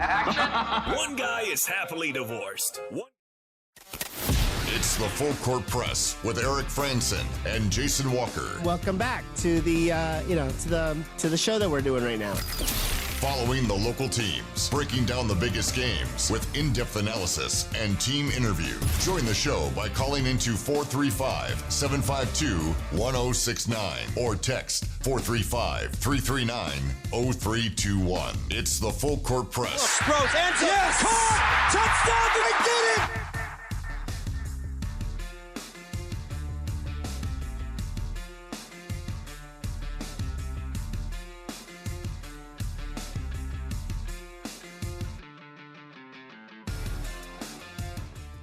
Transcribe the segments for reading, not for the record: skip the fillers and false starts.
One guy is happily divorced. It's the Full Court Press with Eric Frandsen and Jason Walker. Welcome back to the to the show that we're doing right now. Following the local teams, breaking down the biggest games with in-depth analysis and team interview. Join the show by calling into 435-752-1069 or text 435-339-0321. It's the Full Court Press. Sprouse, answer. Yes! Caught! Touchdown! They did it!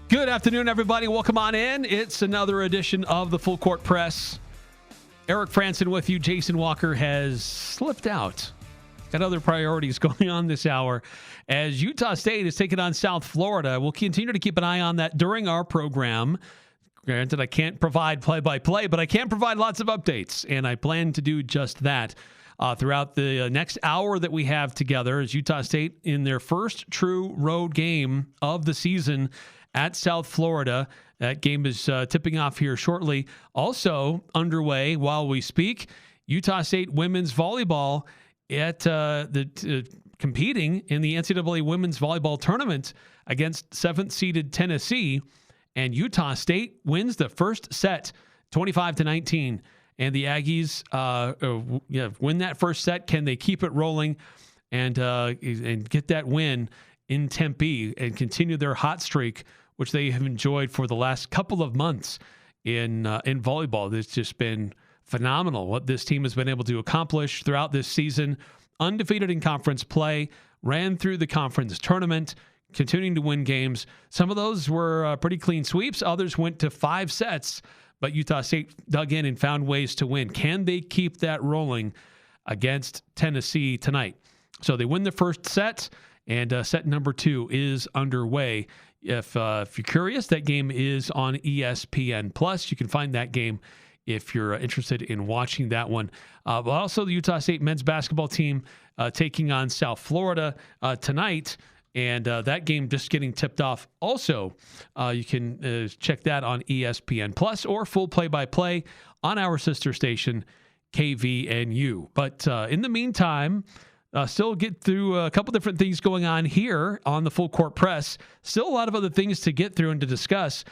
Good afternoon, everybody. Welcome on in. It's another edition of the Full Court Press. Eric Frandsen with you. Jason Walker has slipped out. Got other priorities going on this hour as Utah State is taking on South Florida. We'll continue to keep an eye on that during our program. Granted, I can't provide play-by-play, but I can provide lots of updates, and I plan to do just that throughout the next hour that we have together as Utah State in their first true road game of the season at South Florida. That game is tipping off here shortly. Also underway while we speak, Utah State women's volleyball at competing in the NCAA women's volleyball tournament against 7th-seeded Tennessee, and Utah State wins the first set, 25-19. And the Aggies win that first set. Can they keep it rolling and get that win in Tempe and continue their hot streak, which they have enjoyed for the last couple of months in volleyball? It's just been phenomenal what this team has been able to accomplish throughout this season. Undefeated in conference play, ran through the conference tournament, continuing to win games. Some of those were pretty clean sweeps. Others went to 5 sets, but Utah State dug in and found ways to win. Can they keep that rolling against Tennessee tonight? So they win the first set, and set number 2 is underway. If you're curious, that game is on ESPN Plus. You can find that game if you're interested in watching that one. But also the Utah State men's basketball team taking on South Florida tonight, and that game just getting tipped off. Also, you can check that on ESPN Plus or full play-by-play on our sister station, KVNU. But in the meantime, still get through a couple different things going on here on the Full Court Press. Still a lot of other things to get through and to discuss.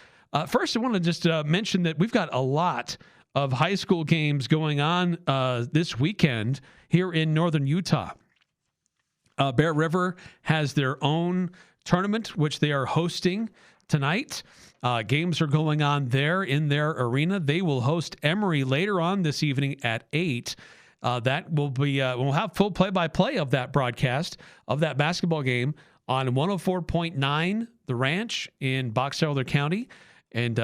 First, I want to just mention that we've got a lot of high school games going on this weekend here in northern Utah. Bear River has their own tournament, which they are hosting tonight. Games are going on there in their arena. They will host Emory later on this evening at 8. That will be, we'll have full play-by-play of that broadcast of that basketball game on 104.9 The Ranch in Box Elder County and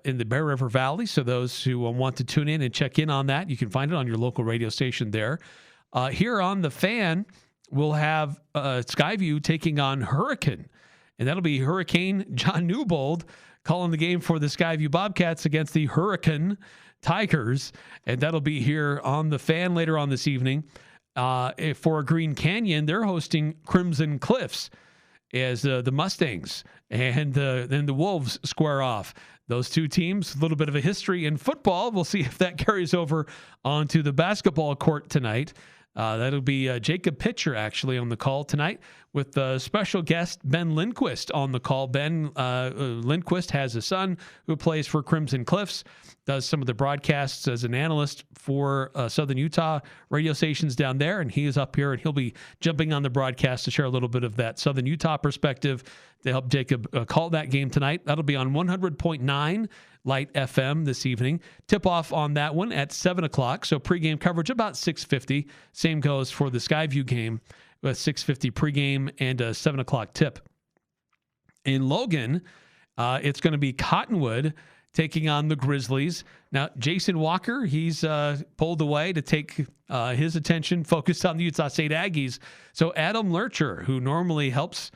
in the Bear River Valley. So those who want to tune in and check in on that, you can find it on your local radio station there. Here on the Fan, we'll have Skyview taking on Hurricane, and that'll be Hurricane John Newbold calling the game for the Skyview Bobcats against the Hurricane Tigers, and that'll be here on the Fan later on this evening. For Green Canyon, they're hosting Crimson Cliffs as the Mustangs and then the Wolves square off. Those two teams, a little bit of a history in football. We'll see if that carries over onto the basketball court tonight. That'll be Jacob Pitcher actually on the call tonight with special guest Ben Lindquist on the call. Ben Lindquist has a son who plays for Crimson Cliffs, does some of the broadcasts as an analyst for Southern Utah radio stations down there, and he is up here, and he'll be jumping on the broadcast to share a little bit of that Southern Utah perspective to help Jacob call that game tonight. That'll be on 100.9 Light FM this evening. Tip off on that one at 7 o'clock. So pregame coverage about 6:50. Same goes for the Skyview game with 6:50 pregame and a 7 o'clock tip. In Logan, it's going to be Cottonwood taking on the Grizzlies. Now, Jason Walker, he's pulled away to take his attention focused on the Utah State Aggies. So Adam Lurcher, who normally helps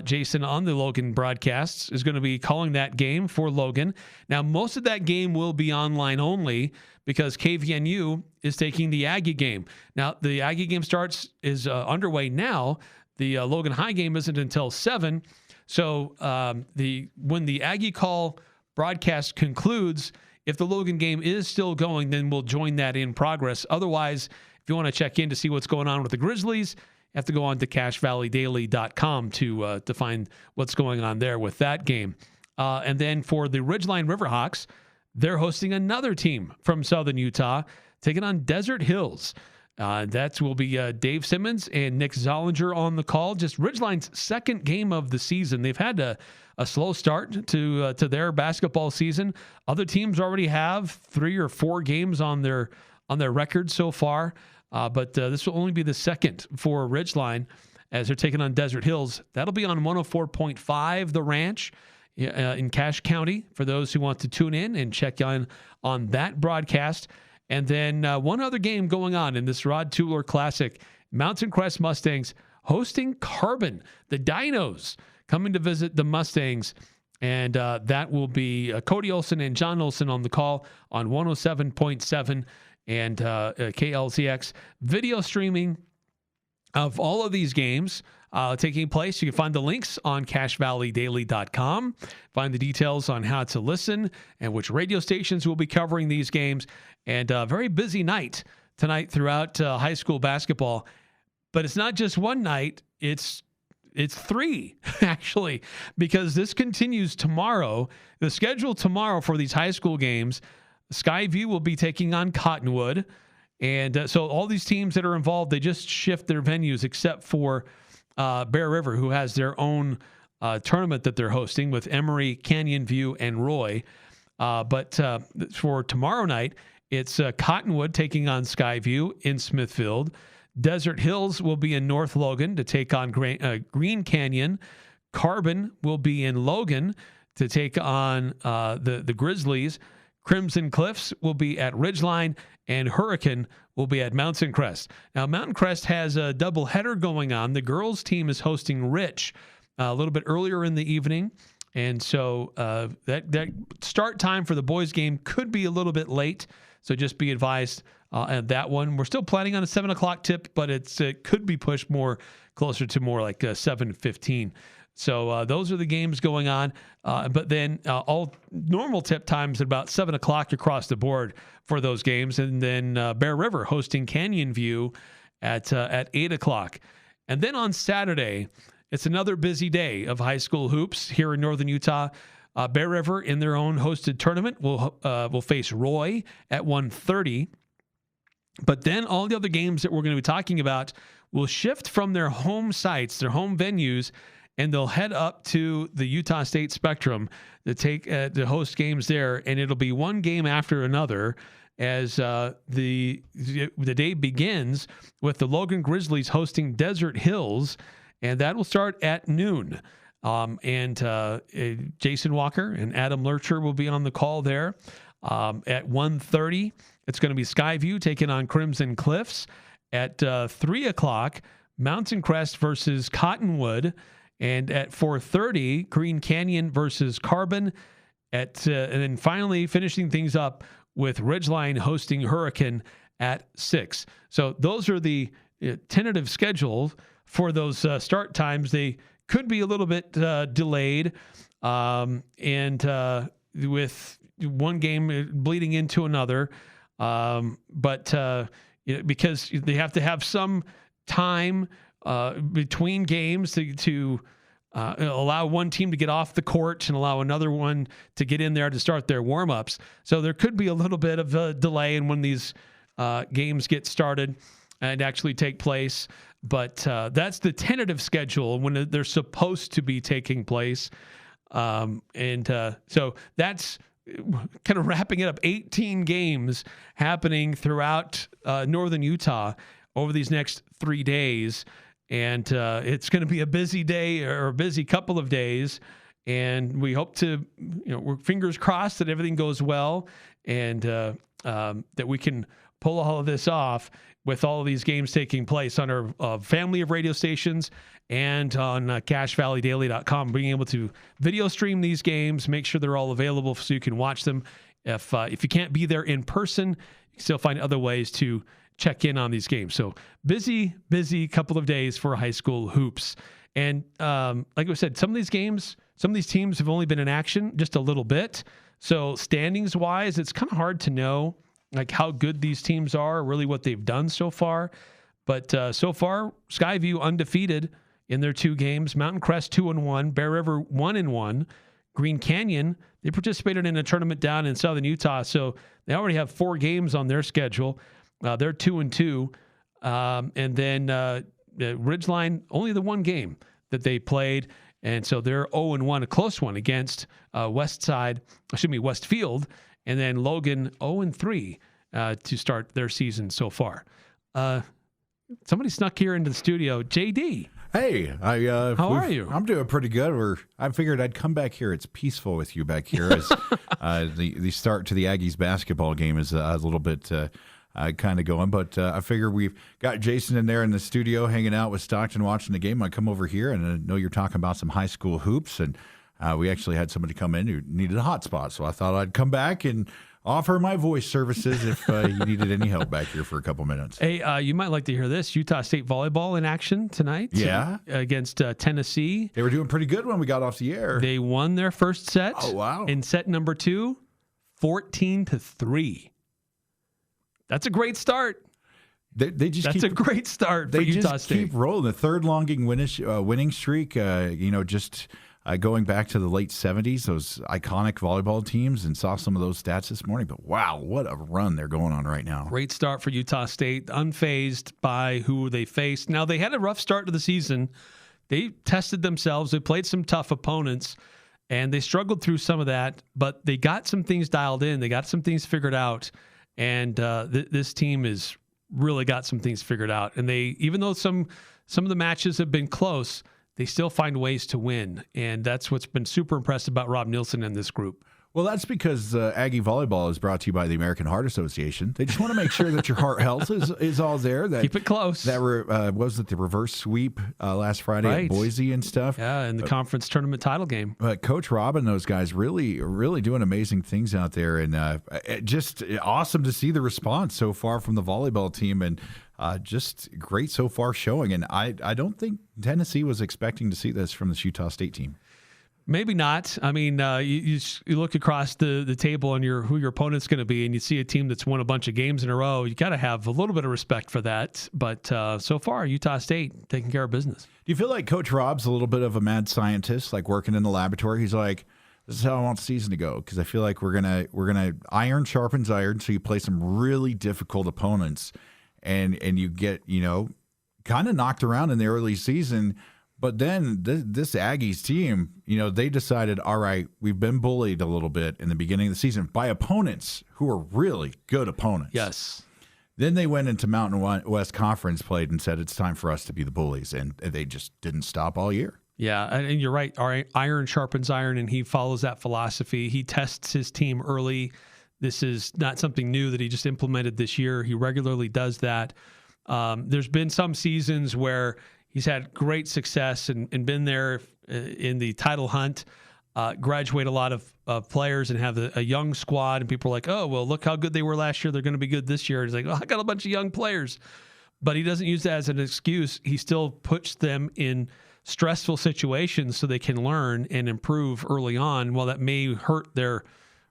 Jason on the Logan broadcasts, is going to be calling that game for Logan. Now, most of that game will be online only because KVNU is taking the Aggie game. Now, the Aggie game is underway now, The Logan High game isn't until 7. So when the Aggie Call broadcast concludes, if the Logan game is still going, then we'll join that in progress. Otherwise, if you want to check in to see what's going on with the Grizzlies, you have to go on to cachevalleydaily.com to find what's going on there with that game. And then for the Ridgeline Riverhawks, they're hosting another team from Southern Utah, taking on Desert Hills. That will be Dave Simmons and Nick Zollinger on the call. Just Ridgeline's second game of the season. They've had a slow start to their basketball season. Other teams already have 3 or 4 games on their record so far, but this will only be the second for Ridgeline as they're taking on Desert Hills. That'll be on 104.5 The Ranch in Cache County for those who want to tune in and check on that broadcast. And then one other game going on in this Rod Tueller Classic, Mountain Crest Mustangs hosting Carbon, the Dinos coming to visit the Mustangs. And that will be Cody Olson and John Olson on the call on 107.7 and KLZX. Video streaming of all of these games taking place. You can find the links on cachevalleydaily.com. Find the details on how to listen and which radio stations will be covering these games. And a very busy night tonight throughout high school basketball. But it's not just one night. It's 3, actually, because this continues tomorrow. The schedule tomorrow for these high school games, Skyview will be taking on Cottonwood. And so all these teams that are involved, they just shift their venues except for Bear River, who has their own tournament that they're hosting with Emory, Canyon View, and Roy. But for tomorrow night, it's Cottonwood taking on Skyview in Smithfield. Desert Hills will be in North Logan to take on Green Canyon. Carbon will be in Logan to take on the Grizzlies. Crimson Cliffs will be at Ridgeline, and Hurricane will be at Mountain Crest. Now, Mountain Crest has a doubleheader going on. The girls' team is hosting Rich a little bit earlier in the evening, and so that start time for the boys' game could be a little bit late, so just be advised at that one. We're still planning on a 7 o'clock tip, but it could be pushed closer to more like 7:15. So those are the games going on. But then all normal tip times at about 7 o'clock across the board for those games. And then Bear River hosting Canyon View at 8 o'clock. And then on Saturday, it's another busy day of high school hoops here in Northern Utah. Bear River in their own hosted tournament will face Roy at 1:30. But then all the other games that we're going to be talking about will shift from their home sites, their home venues, and they'll head up to the Utah State Spectrum to host games there, and it'll be one game after another as the day begins with the Logan Grizzlies hosting Desert Hills, and that will start at noon. Jason Walker and Adam Lurcher will be on the call there. At 1:30, it's going to be Skyview taking on Crimson Cliffs. At 3 o'clock, Mountain Crest versus Cottonwood. And at 4:30, Green Canyon versus Carbon. And then finally finishing things up with Ridgeline hosting Hurricane at 6. So those are the tentative schedules for those start times. They could be a little bit delayed, and with one game bleeding into another. But because they have to have some time between games to allow one team to get off the court and allow another one to get in there to start their warm-ups. So there could be a little bit of a delay in when these games get started and actually take place. But that's the tentative schedule when they're supposed to be taking place. So that's kind of wrapping it up. 18 games happening throughout Northern Utah over these next 3 days. And it's going to be a busy day or a busy couple of days. And we hope to, we're fingers crossed that everything goes well and that we can pull all of this off with all of these games taking place on our family of radio stations and on cachevalleydaily.com, being able to video stream these games, make sure they're all available so you can watch them. If you can't be there in person, you can still find other ways to check in on these games. So busy couple of days for high school hoops. And like I said, some of these games, some of these teams have only been in action just a little bit. So standings wise, it's kind of hard to know like how good these teams are, really what they've done so far. But so far, Skyview undefeated in their 2 games. Mountain Crest 2-1, Bear River 1-1. Green Canyon, they participated in a tournament down in southern Utah, so they already have 4 games on their schedule. They're 2-2, and then Ridgeline only the 1 game that they played, and so they're 0-1, a close one against Westfield, and then Logan 0-3 to start their season so far. Somebody snuck here into the studio. JD. Hey, how are you? I'm doing pretty good. I figured I'd come back here. It's peaceful with you back here. As the start to the Aggies basketball game is a little bit kind of going, but I figure we've got Jason in there in the studio hanging out with Stockton watching the game. I come over here and I know you're talking about some high school hoops, and we actually had somebody come in who needed a hot spot, so I thought I'd come back and offer my voice services if you needed any help back here for a couple minutes. Hey, you might like to hear this. Utah State volleyball in action tonight. Yeah. Against Tennessee. They were doing pretty good when we got off the air. They won their first set. Oh, wow. In set number 2, 14-3. That's a great start. That's a great start for Utah State. They just keep rolling. The third longing winning streak, just going back to the late 70s, those iconic volleyball teams, and saw some of those stats this morning. But wow, what a run they're going on right now. Great start for Utah State, unfazed by who they faced. Now, they had a rough start to the season. They tested themselves. They played some tough opponents, and they struggled through some of that, but they got some things dialed in. They got some things figured out, and this team has really got some things figured out. And they, even though some of the matches have been close, they still find ways to win, and that's what's been super impressive about Rob Nielsen and this group. Well, that's because Aggie Volleyball is brought to you by the American Heart Association. They just want to make sure that your heart health is all there. Keep it close. That was it the reverse sweep last Friday at Boise and stuff. Yeah, in the conference tournament title game. But Coach Rob and those guys really doing amazing things out there, and just awesome to see the response so far from the volleyball team, and just great so far showing. And I don't think Tennessee was expecting to see this from this Utah State team. Maybe not. I mean, you look across the table on who your opponent's going to be, and you see a team that's won a bunch of games in a row. You got to have a little bit of respect for that. But so far, Utah State taking care of business. Do you feel like Coach Rob's a little bit of a mad scientist, like working in the laboratory? He's like, this is how I want the season to go, because I feel like we're gonna iron sharpens iron. So you play some really difficult opponents, and you get kind of knocked around in the early season. But then this Aggies team, they decided, all right, we've been bullied a little bit in the beginning of the season by opponents who are really good opponents. Yes. Then they went into Mountain West Conference, played, and said it's time for us to be the bullies, and they just didn't stop all year. Yeah, and you're right. Iron sharpens iron, and he follows that philosophy. He tests his team early. This is not something new that he just implemented this year. He regularly does that. There's been some seasons where he's had great success and been there in the title hunt, graduate a lot of players and have a young squad. And people are like, oh, well, look how good they were last year. They're going to be good this year. And he's like, oh, I got a bunch of young players. But he doesn't use that as an excuse. He still puts them in stressful situations so they can learn and improve early on. While that may hurt their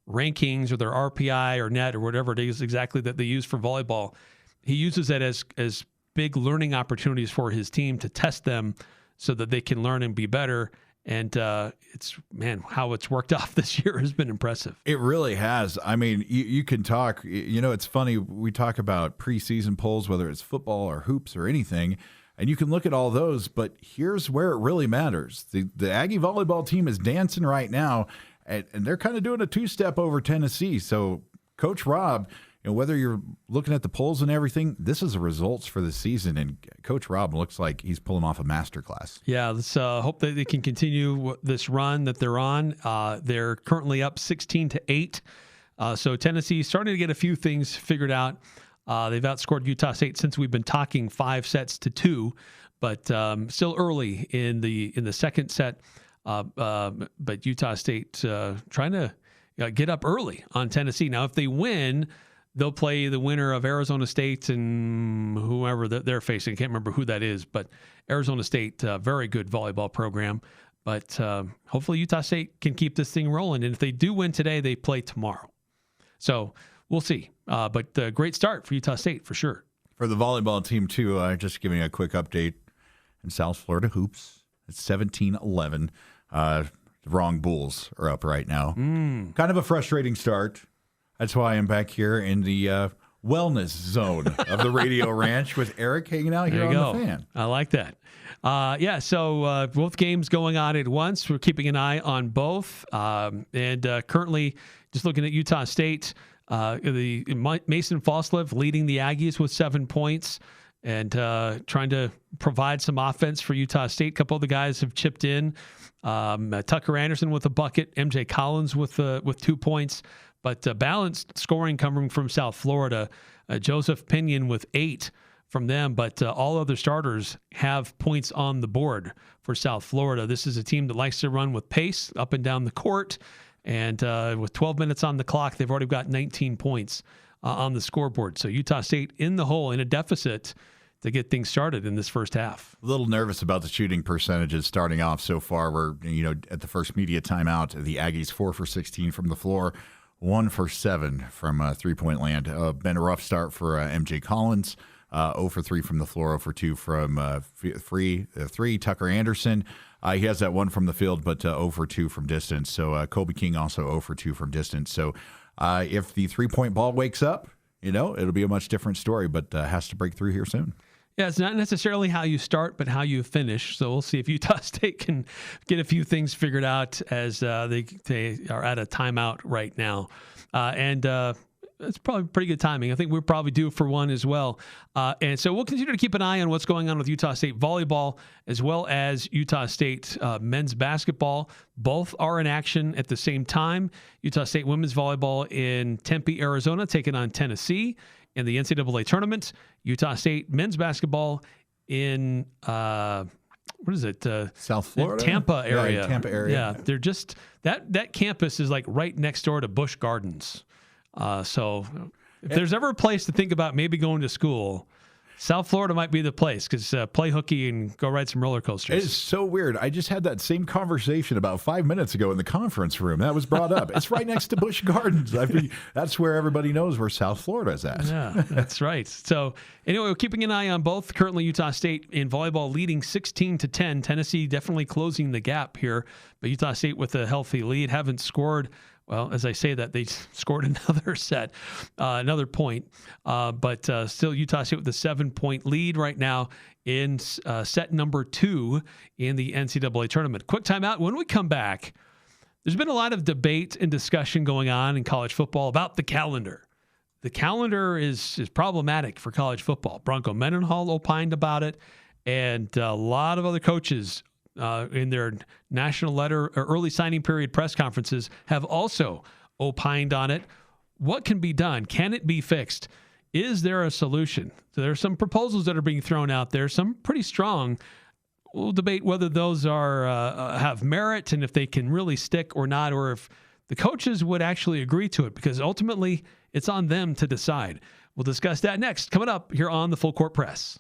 rankings or their RPI or net or whatever it is exactly that they use for volleyball, he uses that as big learning opportunities for his team to test them so that they can learn and be better. And how it's worked off this year has been impressive. It really has. I mean, you can talk, it's funny. We talk about preseason polls, whether it's football or hoops or anything, and you can look at all those, but here's where it really matters. The Aggie volleyball team is dancing right now, and they're kind of doing a two-step over Tennessee. So Coach Rob, whether you're looking at the polls and everything, this is the results for the season, and Coach Rob looks like he's pulling off a masterclass. Yeah, let's hope that they can continue this run that they're on. They're currently up 16-8. So Tennessee's starting to get a few things figured out. They've outscored Utah State since we've been talking 5-2, but still early in the second set. But Utah State trying to get up early on Tennessee. Now, if they win, they'll play the winner of Arizona State and whoever that they're facing. I can't remember who that is, but Arizona State, very good volleyball program. But hopefully Utah State can keep this thing rolling. And if they do win today, they play tomorrow. So we'll see. But great start for Utah State for sure. For the volleyball team, too, just giving a quick update in South Florida hoops. It's 17-11. The wrong Bulls are up right now. Kind of a frustrating start. That's why I'm back here in the wellness zone of the Radio Ranch with Eric hanging out here on the Fan. I like that. So both games going on at once. We're keeping an eye on both. And currently, just looking at Utah State, the Mason Foslev leading the Aggies with 7 points and trying to provide some offense for Utah State. A couple of the guys have chipped in. Tucker Anderson with a bucket, MJ Collins with 2 points. But balanced scoring coming from South Florida. Joseph Pinion with 8 from them, but all other starters have points on the board for South Florida. This is a team that likes to run with pace up and down the court, and with 12 minutes on the clock, they've already got 19 points on the scoreboard. So Utah State in the hole, in a deficit to get things started in this first half. A little nervous about the shooting percentages starting off so far. We're, at the first media timeout, the Aggies 4 for 16 from the floor, 1 for 7 from three-point land. Been a rough start for MJ Collins. 0 for 3 from the floor, 0 for 2 from 3. Tucker Anderson, he has that 1 from the field, but 0 for 2 from distance. So Kobe King also 0 for 2 from distance. So if the three-point ball wakes up, it'll be a much different story, but has to break through here soon. Yeah, it's not necessarily how you start, but how you finish. So we'll see if Utah State can get a few things figured out as they are at a timeout right now. And it's probably pretty good timing. I think we're probably due for one as well. And so we'll continue to keep an eye on what's going on with Utah State volleyball as well as Utah State men's basketball. Both are in action at the same time. Utah State women's volleyball in Tempe, Arizona, taking on Tennessee in the NCAA tournament. Utah State men's basketball in what is it? South Florida, Tampa area. Yeah, Tampa area. Yeah, they're just that campus is like right next door to Busch Gardens. So if there's ever a place to think about maybe going to school, South Florida might be the place because play hooky and go ride some roller coasters. It is so weird. I just had that same conversation about 5 minutes ago in the conference room. That was brought up. It's right next to Busch Gardens. I mean, that's where everybody knows where South Florida is at. Yeah, that's right. So anyway, we're keeping an eye on both. Currently, Utah State in volleyball leading 16-10. Tennessee definitely closing the gap here, but Utah State with a healthy lead haven't scored. Well, as I say that, they scored another point. But still Utah State with a 7-point lead right now in set number 2 in the NCAA tournament. Quick timeout. When we come back, there's been a lot of debate and discussion going on in college football about the calendar. The calendar is problematic for college football. Bronco Mendenhall opined about it, and a lot of other coaches in their national letter or early signing period press conferences have also opined on it. What can be done? Can it be fixed? Is there a solution? So there are some proposals that are being thrown out there, some pretty strong. We'll debate whether those are have merit and if they can really stick or not, or if the coaches would actually agree to it, because ultimately it's on them to decide. We'll discuss that next, coming up here on the Full Court Press.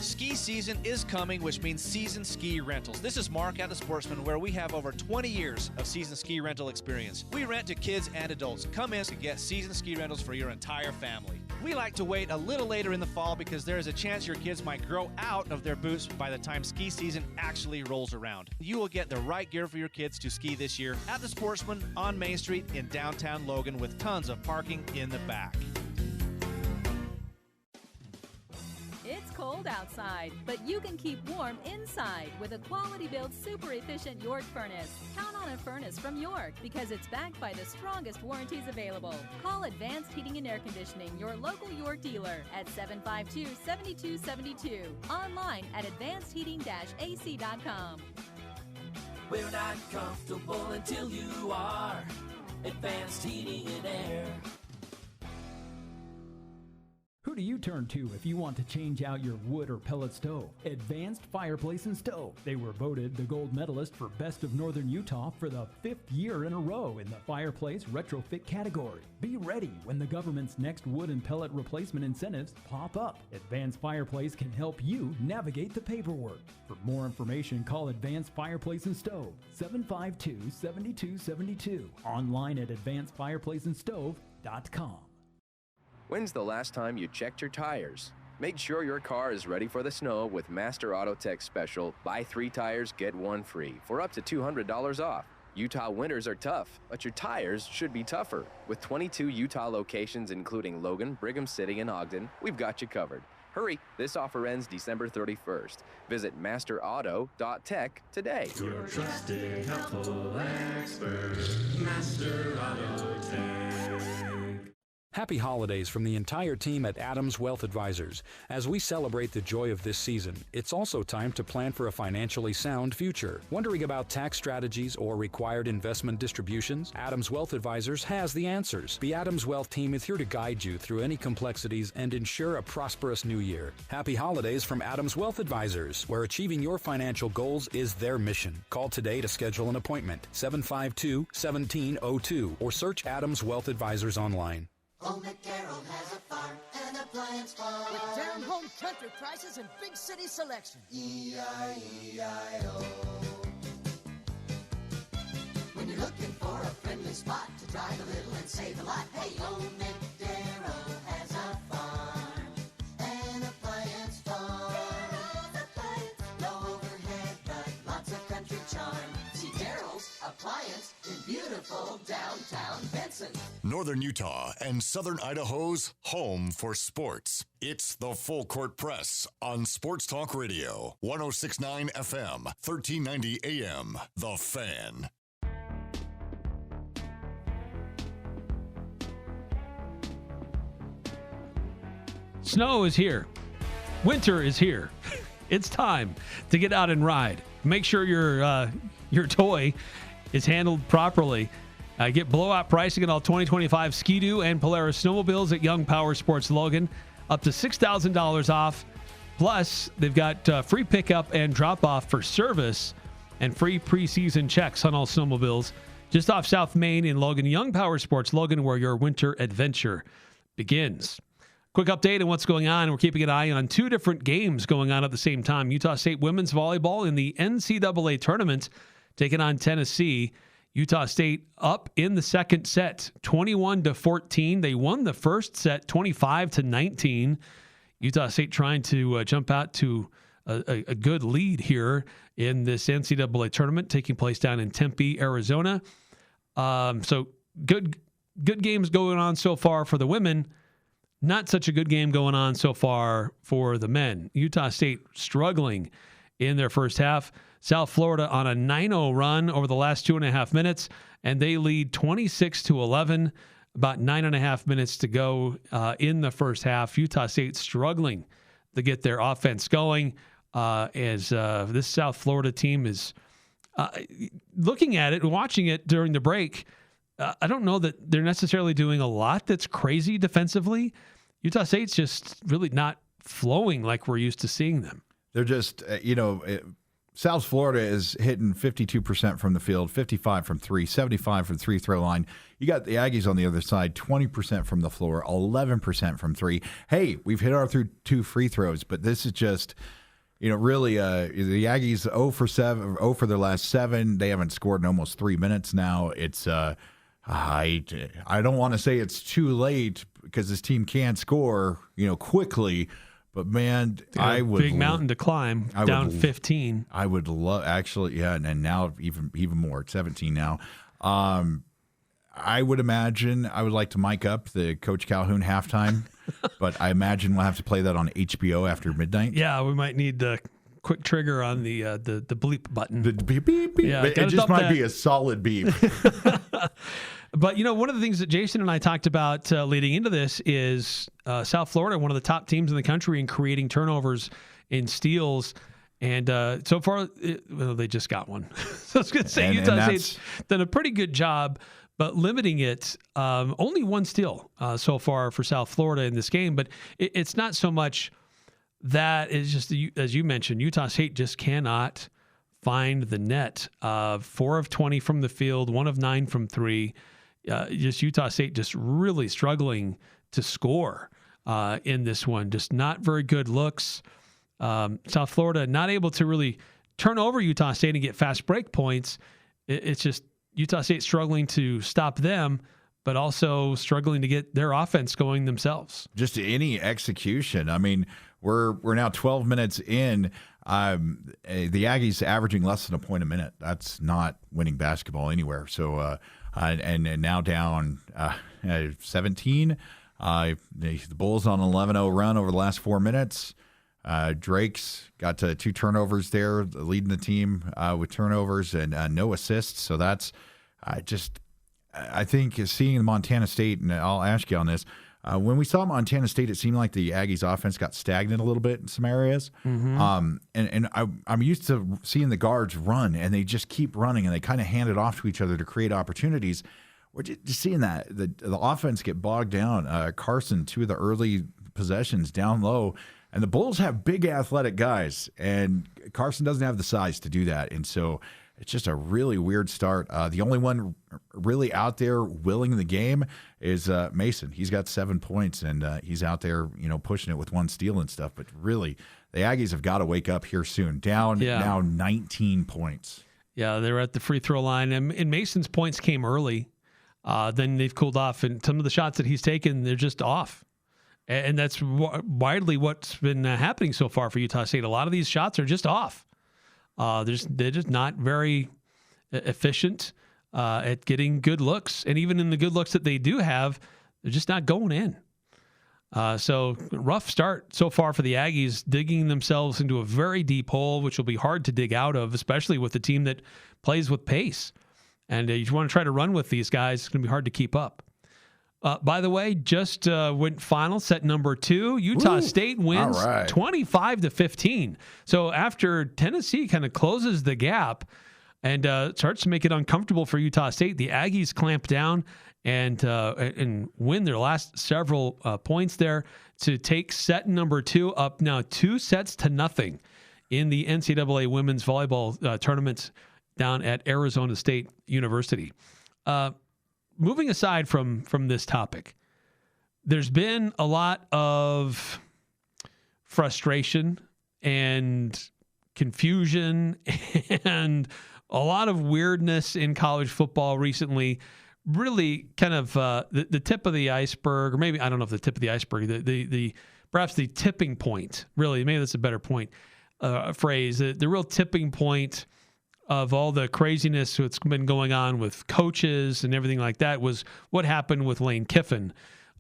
Ski season is coming, which means Season Ski Rentals. This is Mark at the Sportsman, where we have over 20 years of season ski rental experience. We rent to kids and adults. Come in to get season ski rentals for your entire family. We like to wait a little later in the fall because there is a chance your kids might grow out of their boots by the time ski season actually rolls around. You will get the right gear for your kids to ski this year at the Sportsman on Main Street in downtown Logan, with tons of parking in the back. It's cold outside, but you can keep warm inside with a quality-built, super-efficient York furnace. Count on a furnace from York because it's backed by the strongest warranties available. Call Advanced Heating and Air Conditioning, your local York dealer, at 752-7272. Online at advancedheating-ac.com. We're not comfortable until you are. Advanced Heating and Air. Who Who do you turn to if you want to change out your wood or pellet stove? Advanced Fireplace and Stove. They were voted the gold medalist for Best of Northern Utah for the 5th year in a row in the fireplace retrofit category. Be ready when the government's next wood and pellet replacement incentives pop up. Advanced Fireplace can help you navigate the paperwork. For more information, call Advanced Fireplace and Stove, 752-7272. Online at advancedfireplaceandstove.com. When's the last time you checked your tires? Make sure your car is ready for the snow with Master Auto Tech special, buy 3 tires, get 1 free for up to $200 off. Utah winters are tough, but your tires should be tougher. With 22 Utah locations including Logan, Brigham City, and Ogden, we've got you covered. Hurry, this offer ends December 31st. Visit masterauto.tech today. Your trusted, helpful expert, Master Auto Tech. Happy holidays from the entire team at Adams Wealth Advisors. As we celebrate the joy of this season, it's also time to plan for a financially sound future. Wondering about tax strategies or required investment distributions? Adams Wealth Advisors has the answers. The Adams Wealth team is here to guide you through any complexities and ensure a prosperous new year. Happy holidays from Adams Wealth Advisors, where achieving your financial goals is their mission. Call today to schedule an appointment, 752-1702, or search Adams Wealth Advisors online. Old McDarrell has a farm, an appliance farm. With down-home country prices and big city selection. E-I-E-I-O. When you're looking for a friendly spot to drive a little and save a lot, hey, Old McDarrell has a farm, an appliance farm. No overhead, but lots of country charm. See Darrell's Appliance in beautiful downtown Benson. Northern Utah and Southern Idaho's home for sports. It's the Full Court Press on Sports Talk Radio, 106.9 FM, 1390 AM. The Fan. Snow is here. Winter is here. It's time to get out and ride. Make sure your toy is handled properly. Get blowout pricing on all 2025 Ski-Doo and Polaris snowmobiles at Young Power Sports Logan. Up to $6,000 off. Plus, they've got free pickup and drop-off for service and free preseason checks on all snowmobiles. Just off South Main in Logan. Young Power Sports Logan, where your winter adventure begins. Quick update on what's going on. We're keeping an eye on 2 different games going on at the same time. Utah State women's volleyball in the NCAA tournament taking on Tennessee. Utah State up in the second set, 21-14. They won the first set, 25-19. Utah State trying to jump out to a good lead here in this NCAA tournament taking place down in Tempe, Arizona. So good games going on so far for the women. Not such a good game going on so far for the men. Utah State struggling in their first half. South Florida on a 9-0 run over the last 2.5 minutes, and they lead 26-11. About 9.5 minutes to go in the first half. Utah State struggling to get their offense going as this South Florida team is looking at it and watching it during the break. I don't know that they're necessarily doing a lot that's crazy defensively. Utah State's just really not flowing like we're used to seeing them. They're just, South Florida is hitting 52% from the field, 55 from 3, 75 from 3-throw line. You got the Aggies on the other side, 20% from the floor, 11% from 3. Hey, we've hit our 2 free throws, but this is just, really the Aggies 0 for 7, 0 for their last 7. They haven't scored in almost 3 minutes now. It's I don't want to say it's too late because this team can score, quickly. But, man, I would... Big mountain to climb, down 15. I would love... Actually, yeah, and now even more. It's 17 now. I would imagine I would like to mic up the Coach Calhoun halftime, but I imagine we'll have to play that on HBO after midnight. Yeah, we might need the quick trigger on the bleep button. The beep, beep, beep. Yeah, it just might be a solid beep. But, one of the things that Jason and I talked about leading into this is South Florida, one of the top teams in the country in creating turnovers in steals. And so far, they just got one. So I was going to say Utah State's done a pretty good job. but limiting it. Only one steal so far for South Florida in this game, but it's not so much that. It's just, as you mentioned, Utah State just cannot find the net. 4 of 20 from the field, 1 of 9 from 3. Just Utah State just really struggling to score in this one. Just not very good looks. South Florida not able to really turn over Utah State and get fast break points. It's just Utah State struggling to stop them, but also struggling to get their offense going themselves. Just any execution. I mean, we're now 12 minutes in. The Aggies averaging less than a point a minute. That's not winning basketball anywhere. So, and now down 17. The Bulls on an 11-0 run over the last 4 minutes. Drake's got 2 turnovers there, leading the team with turnovers and no assists. So that's I think seeing Montana State, and I'll ask you on this, when we saw Montana State, it seemed like the Aggies offense got stagnant a little bit in some areas. Mm-hmm. And I'm used to seeing the guards run, and they just keep running, and they kind of hand it off to each other to create opportunities. We're just seeing that the offense get bogged down. Carson, 2 of the early possessions down low. And the Bulls have big athletic guys, and Carson doesn't have the size to do that. And so it's just a really weird start. The only one really out there willing the game is Mason. He's got 7 points, and he's out there, pushing it with 1 steal and stuff. But really, the Aggies have got to wake up here soon. Down now 19 points. Yeah, they're at the free throw line, and Mason's points came early. Then they've cooled off, and some of the shots that he's taken, they're just off. And that's widely what's been happening so far for Utah State. A lot of these shots are just off. They're just not very efficient at getting good looks. And even in the good looks that they do have, they're just not going in. So rough start so far for the Aggies, digging themselves into a very deep hole, which will be hard to dig out of, especially with the team that plays with pace. And if you want to try to run with these guys, it's going to be hard to keep up. By the way, just went final, set number 2. Utah State wins 25-15. So after Tennessee kind of closes the gap and starts to make it uncomfortable for Utah State, the Aggies clamp down and win their last several points there to take set number 2 up now 2-0 in the NCAA women's volleyball tournament down at Arizona State University. Moving aside from this topic, there's been a lot of frustration and confusion and a lot of weirdness in college football recently. Really kind of the tip of the iceberg, or maybe, I don't know if the tip of the iceberg, the perhaps the tipping point, really, maybe that's a better point phrase, the real tipping point of all the craziness that's been going on with coaches and everything like that was what happened with Lane Kiffin,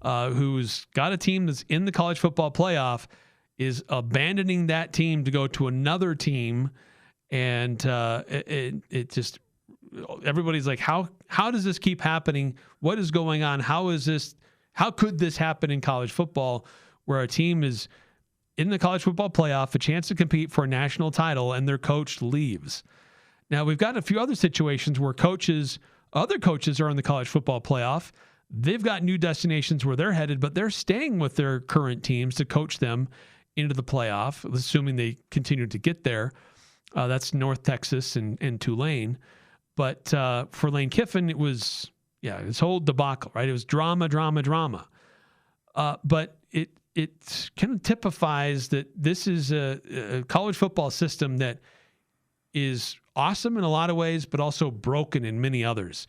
who's got a team that's in the college football playoff, is abandoning that team to go to another team. And it just, everybody's like, how does this keep happening? What is going on? How could this happen in college football where a team is in the college football playoff, a chance to compete for a national title, and their coach leaves? Now, we've got a few other situations where other coaches are in the college football playoff. They've got new destinations where they're headed, but they're staying with their current teams to coach them into the playoff, assuming they continue to get there. That's North Texas and Tulane. But for Lane Kiffin, it was, this whole debacle, right? It was drama. But it kind of typifies that this is a college football system that is awesome in a lot of ways, but also broken in many others.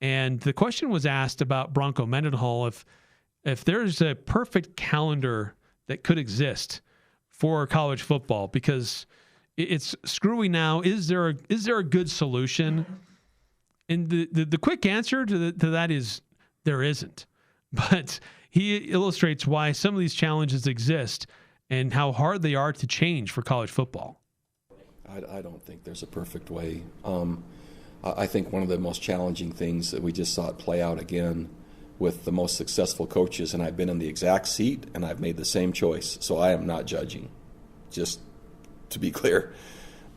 And the question was asked about Bronco Mendenhall, if there's a perfect calendar that could exist for college football, because it's screwy now. Is there a good solution? And the quick answer to that is there isn't. But he illustrates why some of these challenges exist and how hard they are to change for college football. I don't think there's a perfect way. I think one of the most challenging things that we just saw it play out again with the most successful coaches, and I've been in the exact seat and I've made the same choice, so I am not judging, just to be clear.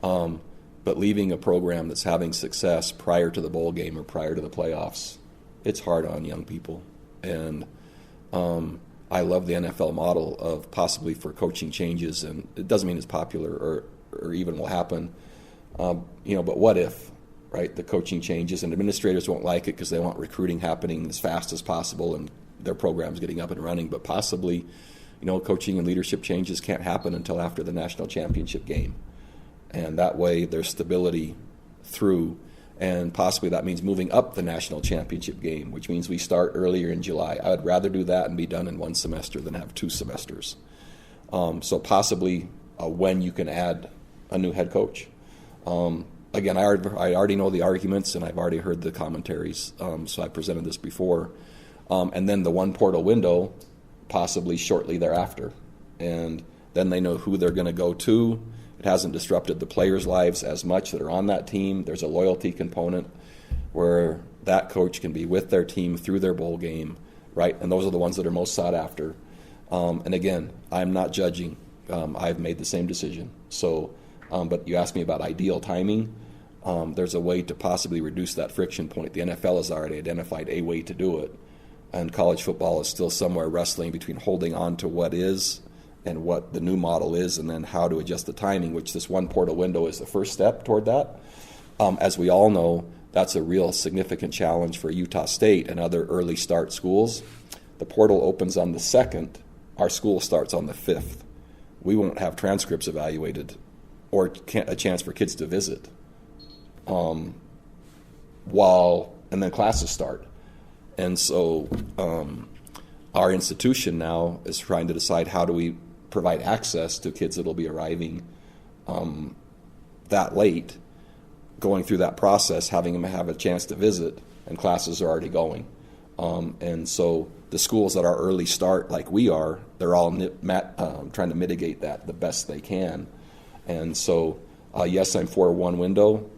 But leaving a program that's having success prior to the bowl game or prior to the playoffs It's hard on young people. And I love the NFL model of possibly for coaching changes, and it doesn't mean it's popular or even will happen. But what if, right, the coaching changes and administrators won't like it because they want recruiting happening as fast as possible and their programs getting up and running, but possibly, coaching and leadership changes can't happen until after the national championship game. And that way there's stability through, and possibly that means moving up the national championship game, which means we start earlier in July. I would rather do that and be done in one semester than have 2 semesters. So possibly when you can add a new head coach. Again, I already know the arguments, and I've already heard the commentaries, so I presented this before. And then the one portal window, possibly shortly thereafter. And then they know who they're going to go to. It hasn't disrupted the players' lives as much that are on that team. There's a loyalty component where that coach can be with their team through their bowl game, right? And those are the ones that are most sought after. And again, I'm not judging. I've made the same decision. So, but you asked me about ideal timing. There's a way to possibly reduce that friction point. The NFL has already identified a way to do it. And college football is still somewhere wrestling between holding on to what is and what the new model is, and then how to adjust the timing, which this one portal window is the first step toward that. As we all know, that's a real significant challenge for Utah State and other early start schools. The portal opens on the 2nd. Our school starts on the 5th. We won't have transcripts evaluated or a chance for kids to visit and then classes start. And so our institution now is trying to decide how do we provide access to kids that will be arriving that late, going through that process, having them have a chance to visit, and classes are already going. And so the schools that are early start, like we are, they're all trying to mitigate that the best they can. And so, yes, I'm for one window.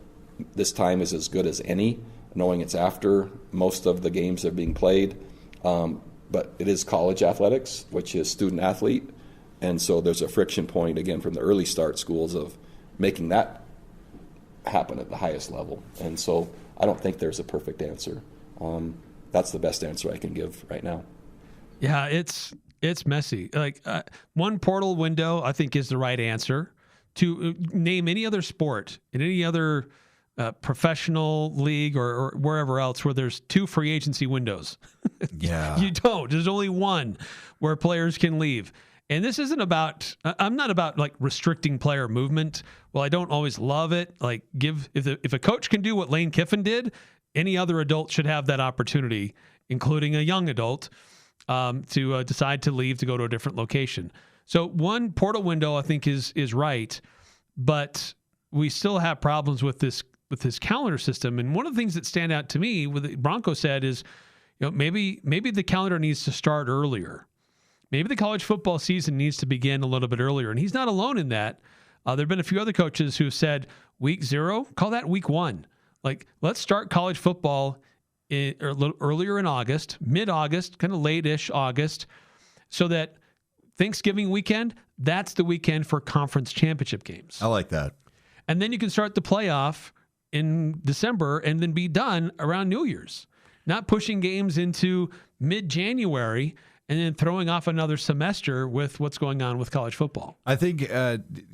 This time is as good as any, knowing it's after most of the games that are being played. But it is college athletics, which is student athlete. And so there's a friction point, again, from the early start schools of making that happen at the highest level. And so I don't think there's a perfect answer. That's the best answer I can give right now. Yeah, it's messy. Like one portal window, I think, is the right answer. To name any other sport in any other professional league or wherever else where there's 2 free agency windows. Yeah. You don't. There's only one where players can leave. And this isn't about, I'm not about like restricting player movement. Well, I don't always love it. Like if a coach can do what Lane Kiffin did, any other adult should have that opportunity, including a young adult, to decide to leave to go to a different location. So one portal window I think is right, but we still have problems with this calendar system. And one of the things that stand out to me, what Bronco said is, maybe the calendar needs to start earlier. Maybe the college football season needs to begin a little bit earlier. And he's not alone in that. There have been a few other coaches who've said week 0, call that week 1. Like, let's start college football a little earlier in August, mid-August, kind of late-ish August, so that Thanksgiving weekend, that's the weekend for conference championship games. I like that. And then you can start the playoff in December and then be done around New Year's. Not pushing games into mid-January and then throwing off another semester with what's going on with college football. I think, the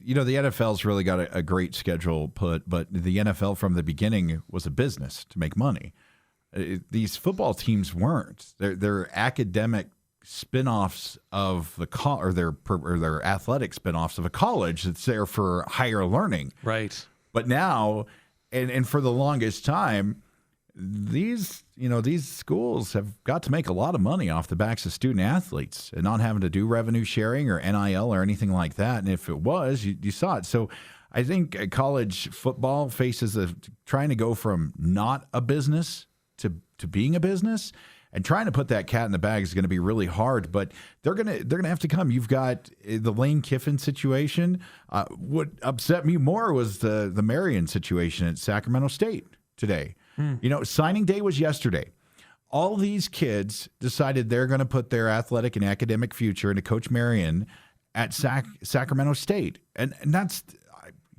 NFL's really got a great schedule put, but the NFL from the beginning was a business to make money. These football teams weren't. They're academic spinoffs of the or their athletic spinoffs of a college that's there for higher learning. Right. But now, and for the longest time, these schools have got to make a lot of money off the backs of student athletes and not having to do revenue sharing or NIL or anything like that. And if it was, you saw it. So I think college football faces trying to go from not a business to being a business, and trying to put that cat in the bag is going to be really hard, but they're going to have to come. You've got the Lane Kiffin situation. What upset me more was the Marion situation at Sacramento State today. Signing day was yesterday. All these kids decided they're going to put their athletic and academic future into Coach Marion at Sacramento State. And that's,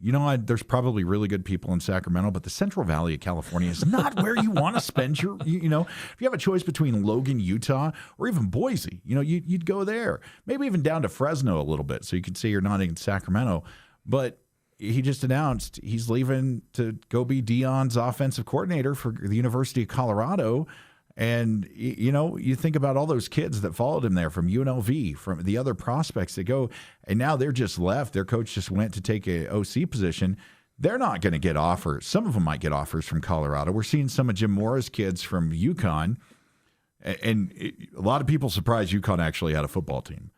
there's probably really good people in Sacramento, but the Central Valley of California is not where you want to spend your, if you have a choice between Logan, Utah, or even Boise, you'd go there. Maybe even down to Fresno a little bit, so you could say you're not in Sacramento. But he just announced he's leaving to go be Deion's offensive coordinator for the University of Colorado. And, you think about all those kids that followed him there from UNLV, from the other prospects that go, and now they're just left. Their coach just went to take a OC position. They're not going to get offers. Some of them might get offers from Colorado. We're seeing some of Jim Mora's kids from UConn. And a lot of people surprised UConn actually had a football team.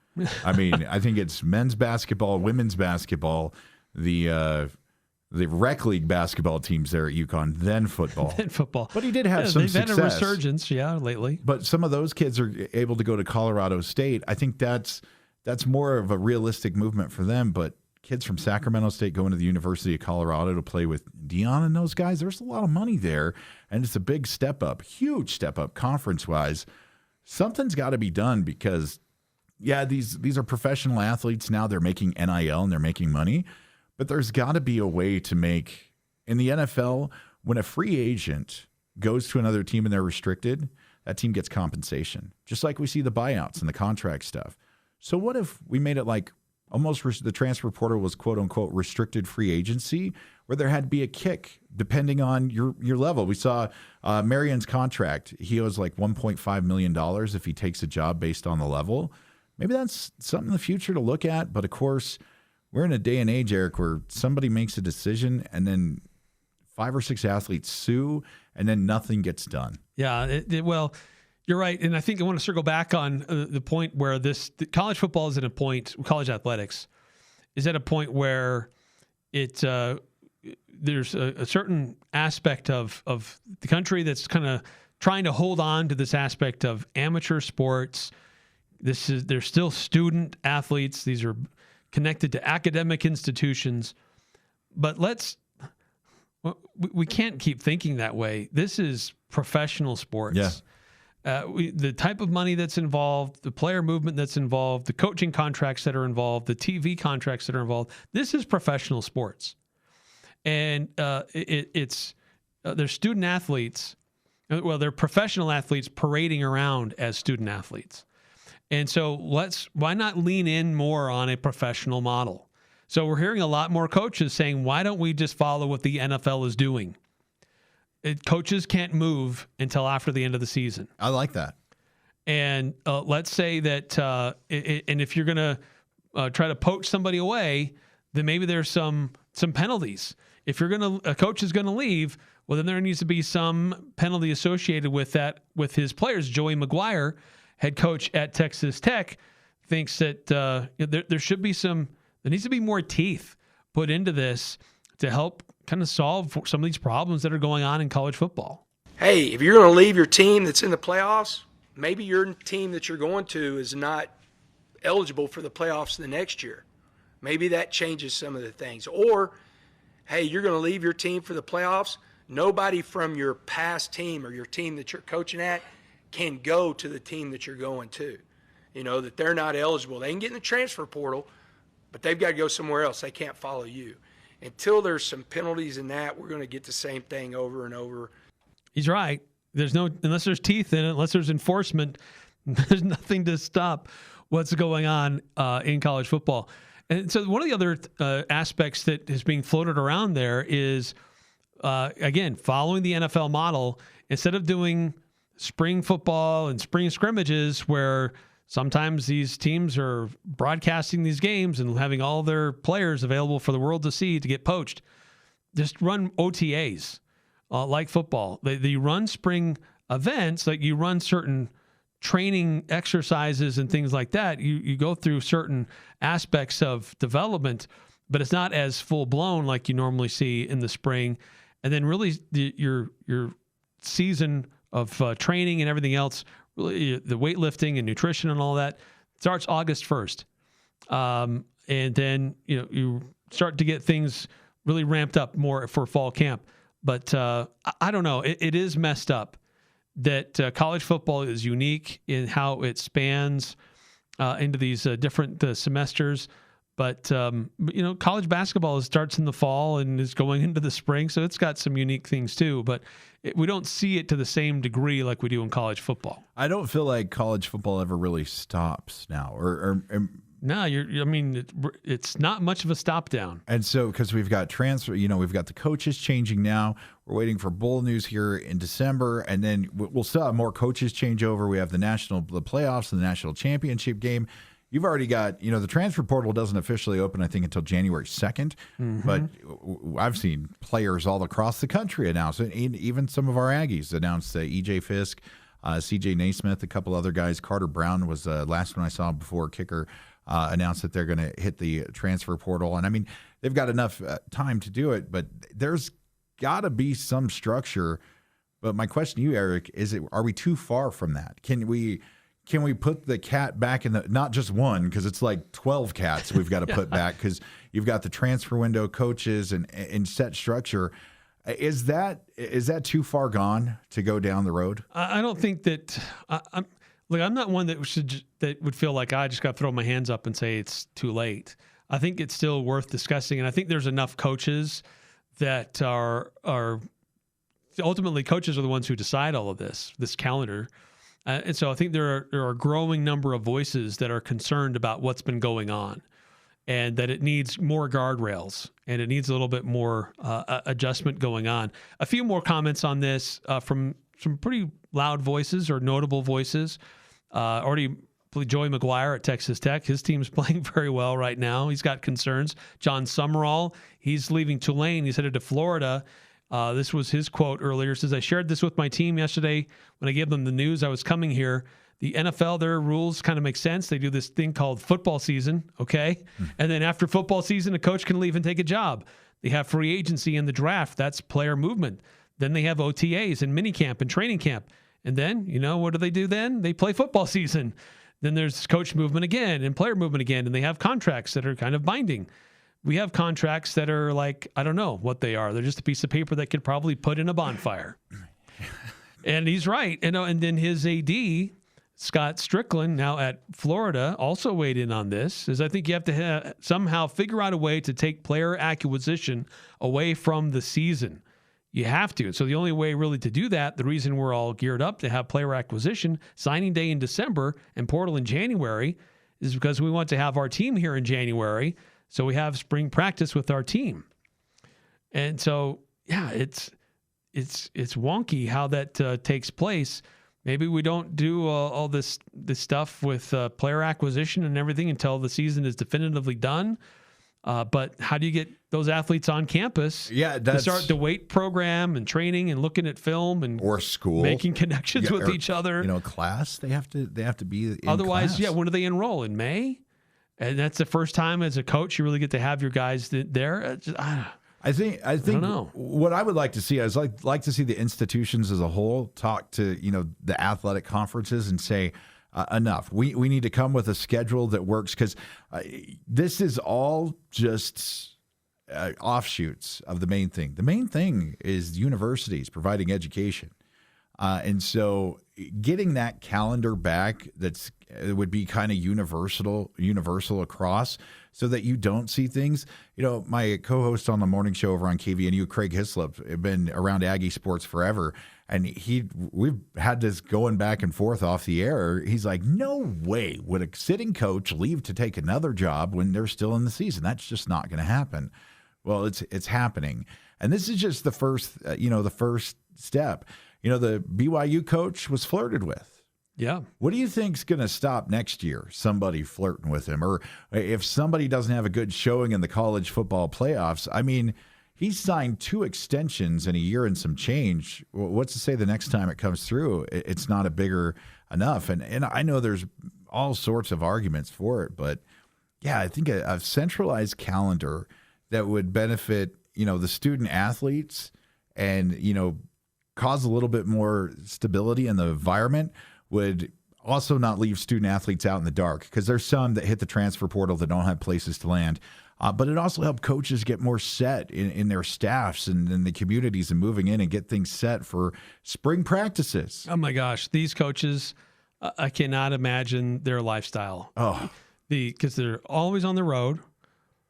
I mean, I think it's men's basketball, women's basketball, the rec league basketball teams there at UConn, then football. But he did have some success. They've had a resurgence, lately. But some of those kids are able to go to Colorado State. I think that's more of a realistic movement for them. But kids from Sacramento State going to the University of Colorado to play with Deion and those guys, there's a lot of money there. And it's a big step up, huge step up conference-wise. Something's got to be done because, these are professional athletes now. They're making NIL and they're making money. But there's got to be a way to make, in the NFL, when a free agent goes to another team and they're restricted, that team gets compensation, just like we see the buyouts and the contract stuff. So what if we made it like almost the transfer portal was quote unquote restricted free agency, where there had to be a kick depending on your level? We saw Marion's contract. He owes like $1.5 million if he takes a job based on the level. Maybe that's something in the future to look at. But of course, we're in a day and age, Eric, where somebody makes a decision and then 5 or 6 athletes sue and then nothing gets done. Yeah, well, you're right. And I think I want to circle back on the point where college football is at a point, college athletics is at a point where there's a certain aspect of the country that's kind of trying to hold on to this aspect of amateur sports. They're still student athletes. These are connected to academic institutions, but we can't keep thinking that way. This is professional sports. Yeah. The type of money that's involved, the player movement that's involved, the coaching contracts that are involved, the TV contracts that are involved. This is professional sports, and they're student athletes. Well, they're professional athletes parading around as student athletes. And so why not lean in more on a professional model? So we're hearing a lot more coaches saying, why don't we just follow what the NFL is doing? Coaches can't move until after the end of the season. I like that. And let's say that, and if you're going to try to poach somebody away, then maybe there's some penalties. If a coach is going to leave, well, then there needs to be some penalty associated with that, with his players. Joey McGuire, head coach at Texas Tech, thinks that there needs to be more teeth put into this to help kind of solve some of these problems that are going on in college football. Hey, if you're going to leave your team that's in the playoffs, maybe your team that you're going to is not eligible for the playoffs the next year. Maybe that changes some of the things. Or, hey, you're going to leave your team for the playoffs. Nobody from your past team or your team that you're coaching at can go to the team that you're going to. That they're not eligible. They can get in the transfer portal, but they've got to go somewhere else. They can't follow you. Until there's some penalties in that, we're going to get the same thing over and over. He's right. Unless there's teeth in it, unless there's enforcement, there's nothing to stop what's going on in college football. And so one of the other aspects that is being floated around there is, again, following the NFL model, instead of doing spring football and spring scrimmages where sometimes these teams are broadcasting these games and having all their players available for the world to see to get poached, just run OTAs like football. They run spring events, like you run certain training exercises and things like that. You go through certain aspects of development, but it's not as full blown like you normally see in the spring. And then really your season of training and everything else, really the weightlifting and nutrition and all that, starts August 1st. And then, you start to get things really ramped up more for fall camp. But I don't know. It is messed up that college football is unique in how it spans into these different semesters. But, college basketball starts in the fall and is going into the spring, so it's got some unique things too. But we don't see it to the same degree like we do in college football. I don't feel like college football ever really stops now. No, it's not much of a stop down. And so, because we've got transfer, we've got the coaches changing now. We're waiting for bowl news here in December, and then we'll still have more coaches change over. We have the playoffs and the national championship game. You've already got, the transfer portal doesn't officially open, I think, until January 2nd. Mm-hmm. But I've seen players all across the country announce it. Even some of our Aggies announced E.J. Fisk, C.J. Naismith, a couple other guys. Carter Brown was the last one I saw before kicker announced that they're going to hit the transfer portal. And, I mean, they've got enough time to do it, but there's got to be some structure. But my question to you, Eric, are we too far from that? Can we put the cat back in not just one, because it's like 12 cats we've got to put back, because you've got the transfer window, coaches, and set structure. Is that too far gone to go down the road? I don't think that I'm not one that would feel like I just got to throw my hands up and say it's too late. I think it's still worth discussing, and I think there's enough coaches that are ultimately coaches are the ones who decide all of this calendar. And so I think there are a growing number of voices that are concerned about what's been going on, and that it needs more guardrails and it needs a little bit more adjustment going on. A few more comments on this from some pretty loud voices or notable voices. Already Joey McGuire at Texas Tech. His team's playing very well right now. He's got concerns. John Summerall, he's leaving Tulane. He's headed to Florida. This was his quote earlier. It says, I shared this with my team yesterday when I gave them the news I was coming here. The NFL, their rules kind of make sense. They do this thing called football season, okay? And then after football season, a coach can leave and take a job. They have free agency in the draft. That's player movement. Then they have OTAs and minicamp and training camp. And then, what do they do then? They play football season. Then there's coach movement again and player movement again, and they have contracts that are kind of binding. We have contracts that are like, I don't know what they are. They're just a piece of paper that could probably put in a bonfire. And he's right. And then his AD, Scott Strickland, now at Florida, also weighed in on this, is I think you have to somehow figure out a way to take player acquisition away from the season. You have to. So the only way really to do that, the reason we're all geared up to have player acquisition, signing day in December and portal in January, is because we want to have our team here in January. So we have spring practice with our team. And so, yeah, it's wonky how that takes place. Maybe we don't do all this stuff with player acquisition and everything until the season is definitively done. But how do you get those athletes on campus to start the weight program and training and looking at film and or school, making connections with each other? Class. They have to be in otherwise, class. When do they enroll? In May? And that's the first time as a coach you really get to have your guys there. I think I don't know. What I would like to see is like to see the institutions as a whole talk to the athletic conferences and say enough. We need to come with a schedule that works, because this is all just offshoots of the main thing. The main thing is universities providing education, and so getting that calendar back it would be kind of universal across, so that you don't see things. My co-host on the morning show over on KVNU, Craig Hislop, have been around Aggie sports forever, and we've had this going back and forth off the air. He's like, no way would a sitting coach leave to take another job when they're still in the season. That's just not going to happen. Well, it's happening, and this is just the first step. The BYU coach was flirted with. Yeah. What do you think's going to stop next year? Somebody flirting with him, or if somebody doesn't have a good showing in the college football playoffs? I mean, he's signed 2 extensions in a year and some change. What's to say the next time it comes through, it's not a bigger enough? And I know there's all sorts of arguments for it, but yeah, I think a centralized calendar that would benefit, the student athletes and, cause a little bit more stability in the environment would also not leave student athletes out in the dark, because there's some that hit the transfer portal that don't have places to land. But it also helped coaches get more set in their staffs and in the communities and moving in and get things set for spring practices. Oh, my gosh. These coaches, I cannot imagine their lifestyle. Oh, because they're always on the road.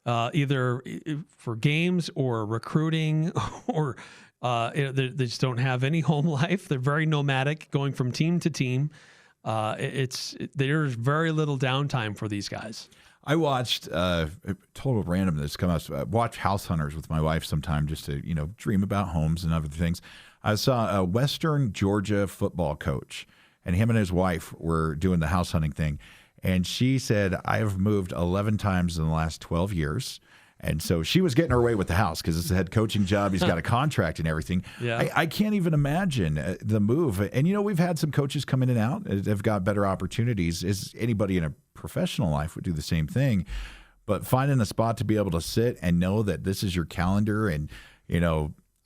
either for games or recruiting, or they just don't have any home life. They're very nomadic, going from team to team. There's very little downtime for these guys. I watched total randomness come out. Watch House Hunters with my wife sometime just to dream about homes and other things. I saw a Western Georgia football coach, and him and his wife were doing the house hunting thing. And she said, I've moved 11 times in the last 12 years. And so she was getting her way with the house because it's a head coaching job. He's got a contract and everything. Yeah. I can't even imagine the move. And, we've had some coaches come in and out. They've got better opportunities. As anybody in a professional life would do the same thing. But finding a spot to be able to sit and know that this is your calendar and,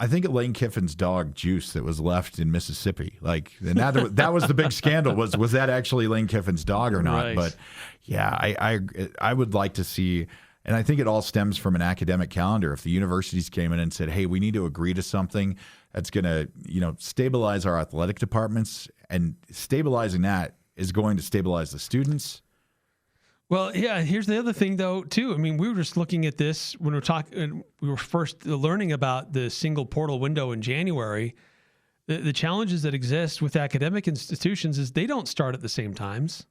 I think of Lane Kiffin's dog Juice that was left in Mississippi. And that was the big scandal. Was that actually Lane Kiffin's dog or not? Right. But yeah, I would like to see, and I think it all stems from an academic calendar. If the universities came in and said, "Hey, we need to agree to something that's going to, stabilize our athletic departments," and stabilizing that is going to stabilize the students. Well, yeah, here's the other thing, though, too. I mean, we were just looking at this when we were first learning about the single portal window in January. The challenges that exist with academic institutions is they don't start at the same times.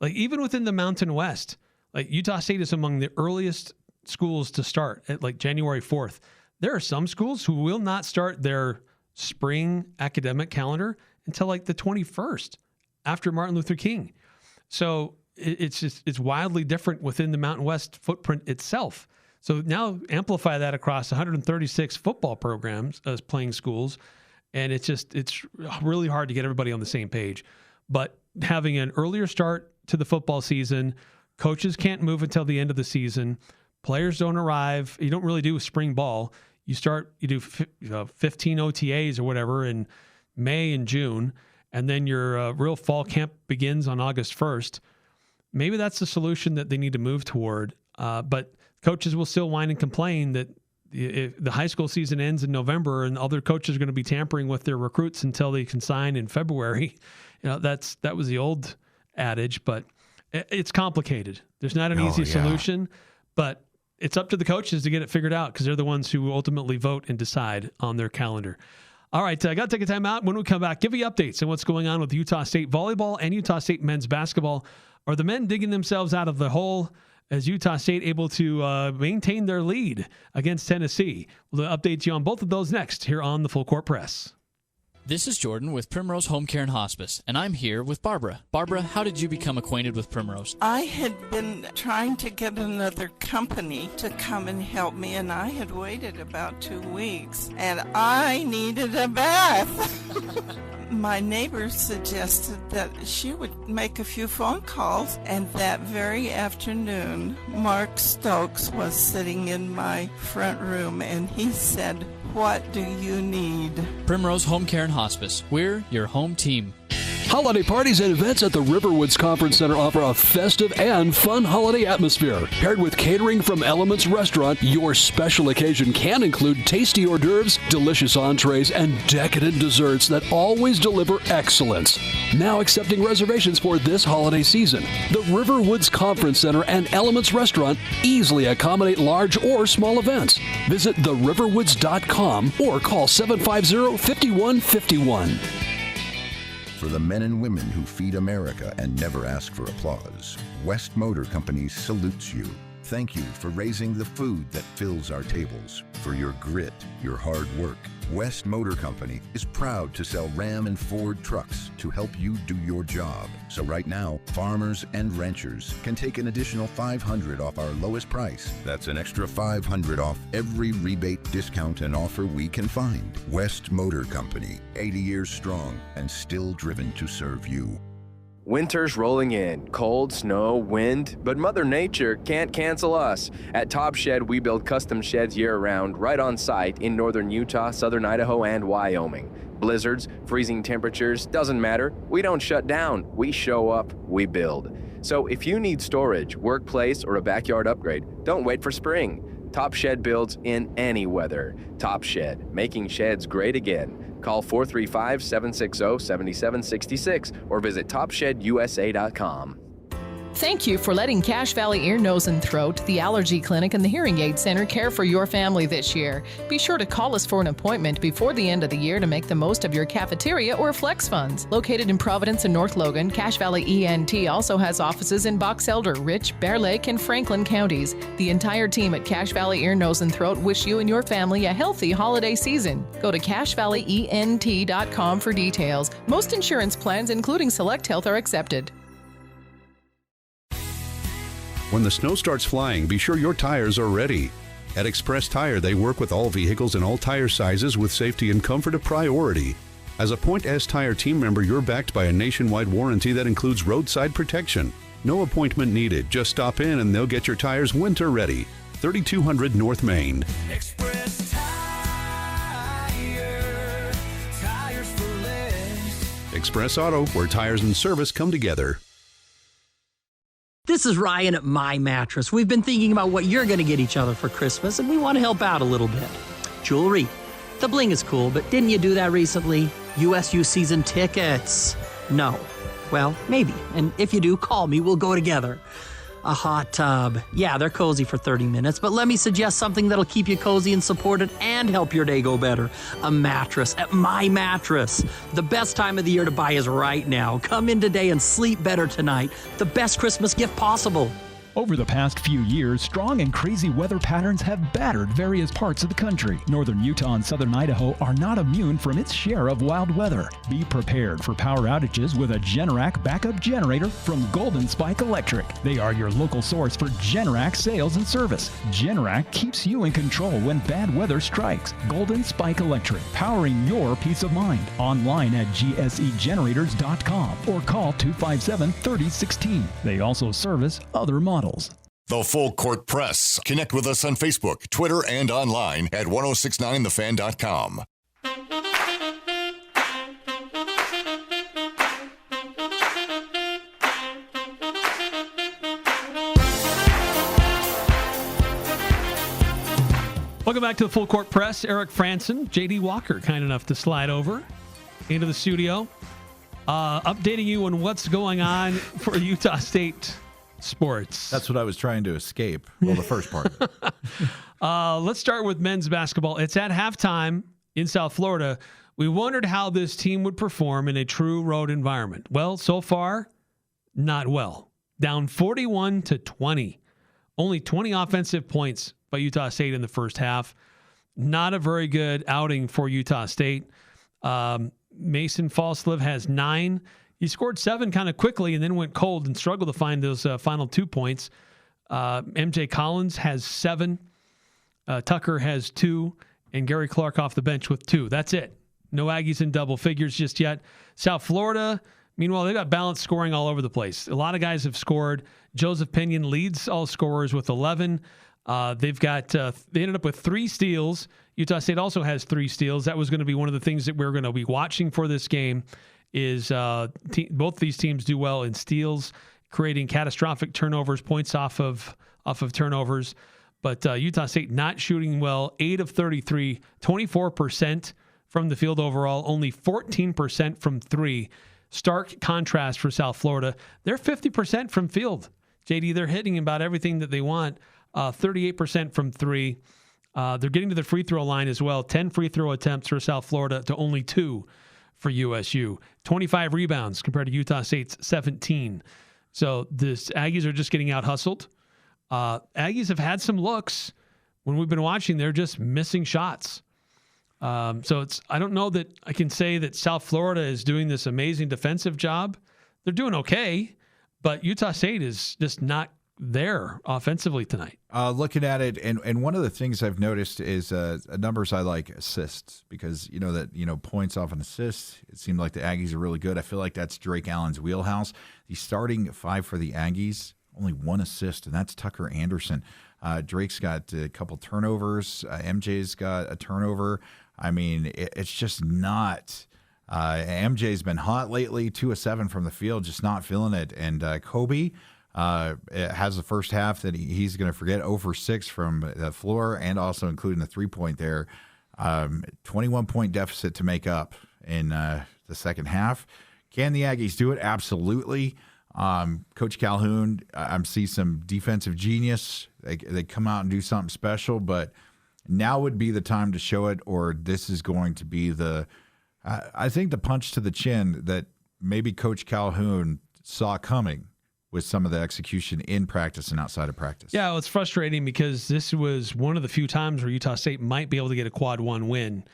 Even within the Mountain West, Utah State is among the earliest schools to start at January 4th. There are some schools who will not start their spring academic calendar until the 21st after Martin Luther King. So it's wildly different within the Mountain West footprint itself. So now amplify that across 136 football programs as playing schools, and it's really hard to get everybody on the same page. But having an earlier start to the football season, coaches can't move until the end of the season. Players don't arrive. You don't really do spring ball. You do 15 OTAs or whatever in May and June, and then your real fall camp begins on August 1st. Maybe that's the solution that they need to move toward. But coaches will still whine and complain that if the high school season ends in November and other coaches are going to be tampering with their recruits until they can sign in February. That was the old adage, but it's complicated. There's not an easy solution, but it's up to the coaches to get it figured out because they're the ones who ultimately vote and decide on their calendar. All right, I got to take a time out. When we come back, give you updates on what's going on with Utah State volleyball and Utah State men's basketball. Are the men digging themselves out of the hole as Utah State able to maintain their lead against Tennessee? We'll update you on both of those next here on the Full Court Press. This is Jordan with Primrose Home Care and Hospice, and I'm here with Barbara. Barbara, how did you become acquainted with Primrose? I had been trying to get another company to come and help me, and I had waited about 2 weeks, and I needed a bath. My neighbor suggested that she would make a few phone calls, and that very afternoon, Mark Stokes was sitting in my front room, and he said, "What do you need?" Primrose Home Care and Hospice. We're your home team. Holiday parties and events at the Riverwoods Conference Center offer a festive and fun holiday atmosphere. Paired with catering from Elements Restaurant, your special occasion can include tasty hors d'oeuvres, delicious entrees, and decadent desserts that always deliver excellence. Now accepting reservations for this holiday season. The Riverwoods Conference Center and Elements Restaurant easily accommodate large or small events. Visit theriverwoods.com or call 750-5151. For the men and women who feed America and never ask for applause, West Motor Company salutes you. Thank you for raising the food that fills our tables, for your grit, your hard work. West Motor Company is proud to sell Ram and Ford trucks to help you do your job. So right now, farmers and ranchers can take an additional $500 off our lowest price. That's an extra $500 off every rebate, discount, and offer we can find. West Motor Company, 80 years strong and still driven to serve you. Winter's rolling in, cold, snow, wind, but Mother Nature can't cancel us. At Top Shed, we build custom sheds year-round, right on site in northern Utah, southern Idaho, and Wyoming. Blizzards, freezing temperatures, doesn't matter. We don't shut down. We show up, we build. So if you need storage, workplace, or a backyard upgrade, don't wait for spring. Top Shed builds in any weather. Top Shed, making sheds great again. Call 435-760-7766 or visit TopShedUSA.com. Thank you for letting Cache Valley Ear, Nose, and Throat, the Allergy Clinic, and the Hearing Aid Center care for your family this year. Be sure to call us for an appointment before the end of the year to make the most of your cafeteria or flex funds. Located in Providence and North Logan, Cache Valley ENT also has offices in Box Elder, Rich, Bear Lake, and Franklin counties. The entire team at Cache Valley Ear, Nose, and Throat wish you and your family a healthy holiday season. Go to CacheValleyENT.com for details. Most insurance plans, including Select Health, are accepted. When the snow starts flying, be sure your tires are ready. At Express Tire, they work with all vehicles and all tire sizes with safety and comfort a priority. As a Point S Tire team member, you're backed by a nationwide warranty that includes roadside protection. No appointment needed. Just stop in and they'll get your tires winter ready. 3200 North Main. Express Tire, tires for less. Express Auto, where tires and service come together. This is Ryan at My Mattress. We've been thinking about what you're going to get each other for Christmas, and we want to help out a little bit. Jewelry. The bling is cool, but didn't you do that recently? USU season tickets. No. Well, maybe. And if you do, call me. We'll go together. A hot tub. Yeah, they're cozy for 30 minutes, but let me suggest something that'll keep you cozy and supported and help your day go better. A mattress at My Mattress. The best time of the year to buy is right now. Come in today and sleep better tonight. The best Christmas gift possible. Over the past few years, strong and crazy weather patterns have battered various parts of the country. Northern Utah and southern Idaho are not immune from its share of wild weather. Be prepared for power outages with a Generac backup generator from Golden Spike Electric. They are your local source for Generac sales and service. Generac keeps you in control when bad weather strikes. Golden Spike Electric, powering your peace of mind. Online at gsegenerators.com or call 257-3016. They also service other models. The Full Court Press. Connect with us on Facebook, Twitter, and online at 1069thefan.com. Welcome back to the Full Court Press. Eric Frandsen, JD Walker, kind enough to slide over into the studio, updating you on what's going on for Utah State sports. That's what I was trying to escape. Well, the first part of it. Let's start with men's basketball. It's at halftime in South Florida. We wondered how this team would perform in a true road environment. Well, so far, not well. Down 41-20. Only 20 offensive points by Utah State in the first half. Not a very good outing for Utah State. Mason Falslev has 9. He scored 7 kind of quickly and then went cold and struggled to find those final 2 points. MJ Collins has 7. Tucker has 2. And Gary Clark off the bench with 2. That's it. No Aggies in double figures just yet. Ended Florida, meanwhile, they got balanced scoring all over the place. A lot of guys have scored. Joseph Pinion leads all scorers with 11. They ended up with 3 steals. Utah State also has 3 steals. That was going to be one of the things that we're going to be watching for this game. Is both these teams do well in steals, creating catastrophic turnovers, points off of turnovers. But Utah State not shooting well, 8 of 33, 24% from the field overall, only 14% from 3. Stark contrast for South Florida. They're 50% from field. JD, they're hitting about everything that they want, 38% from 3. They're getting to the free throw line as well, 10 free throw attempts for South Florida to only 2 for USU. 25 rebounds compared to Utah State's 17. So the Aggies are just getting out hustled. Aggies have had some looks when we've been watching. They're just missing shots. I don't know that I can say that South Florida is doing this amazing defensive job. They're doing okay, but Utah State is just not there offensively tonight. Looking at it, and one of the things I've noticed is numbers I like assists, because points off an assist, it seemed like the Aggies are really good. I feel like that's Drake Allen's wheelhouse. The starting 5 for the Aggies, only 1 assist, and that's Tucker Anderson. Drake's got a couple turnovers. MJ's got a turnover. I mean, it's just not. MJ's been hot lately, 2 of 7 from the field, just not feeling it. And Kobe has the first half that he's going to forget, 0 for 6 from the floor, and also including the 3-point there. 21-point deficit to make up in the second half. Can the Aggies do it? Absolutely. Coach Calhoun, I see some defensive genius. They come out and do something special, but now would be the time to show it, or this is going to be I think the punch to the chin that maybe Coach Calhoun saw coming with some of the execution in practice and outside of practice. Yeah, well, it's frustrating because this was one of the few times where Utah State might be able to get a quad one win.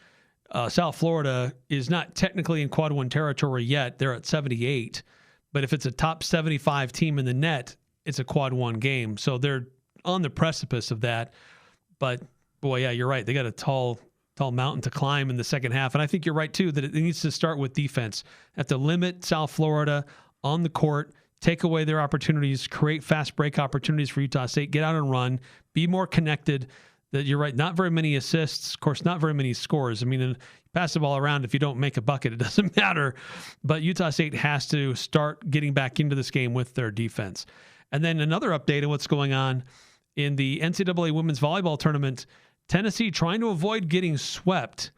South Florida is not technically in quad one territory yet. They're at 78. But if it's a top 75 team in the net, it's a quad one game. So they're on the precipice of that. But, boy, yeah, you're right. They got a tall mountain to climb in the second half. And I think you're right, too, that it needs to start with defense. Have to limit South Florida on the court, take away their opportunities, create fast break opportunities for Utah State, get out and run, be more connected. That you're right, not very many assists, of course, not very many scores. I mean, you pass the ball around, if you don't make a bucket, it doesn't matter. But Utah State has to start getting back into this game with their defense. And then another update on what's going on in the NCAA women's volleyball tournament. Tennessee trying to avoid getting swept,